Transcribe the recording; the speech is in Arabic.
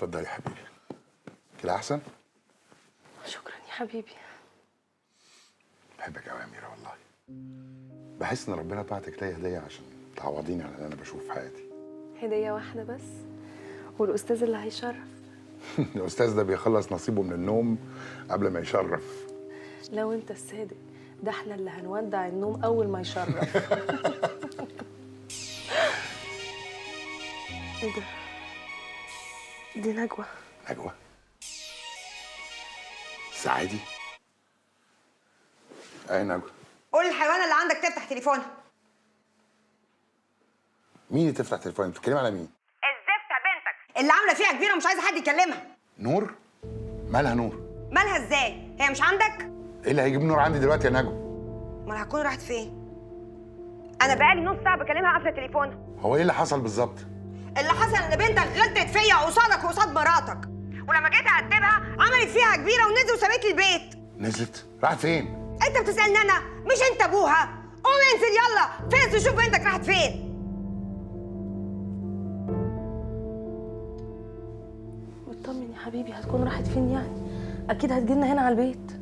اتفضلي يا حبيبي. كده احسن؟ شكرا يا حبيبي. بحبك قوي يا اميره والله. بحس ان ربنا بعتك ليا هديه عشان تعوضيني على اللي انا بشوفه في حياتي. هدية واحدة بس والأستاذ اللي هيشرف. الاستاذ ده بيخلص نصيبه من النوم قبل ما يشرف. لو انت الصادق ده احنا اللي هنودع النوم أول ما يشرف. ايه ده؟ دي نجوى. نجوى؟ سعادي؟ ايه نجوى؟ قول للحيوانه اللي عندك تفتح تليفونها. مين اللي تفتح تليفوني؟ بتتكلمي على مين؟ الزفتة بنتك اللي عامله فيها كبيره ومش عايزه حد يكلمها. نور؟ مالها نور؟ مالها ازاي؟ هي مش عندك؟ ايه اللي هيجيب نور عندي دلوقتي يا نجوى؟ امال هتكون راحت فين؟ انا بقالي نص ساعه بكلمها قافله تليفونها. هو ايه اللي حصل بالظبط؟ اللي حصل ان بنتك غلطت فيا قصادك وقصاد مراتك، ولما جيت اعاتبها عملت فيها كبيره ونزلت وسابت لي البيت. نزلت؟ راحت فين؟ انت بتسالني انا مش انت ابوها. قوم انزل يلا فين تشوف بنتك راحت فين. اطمن يا حبيبي، هتكون راحت فين يعني؟ أكيد هتجيلنا هنا على البيت.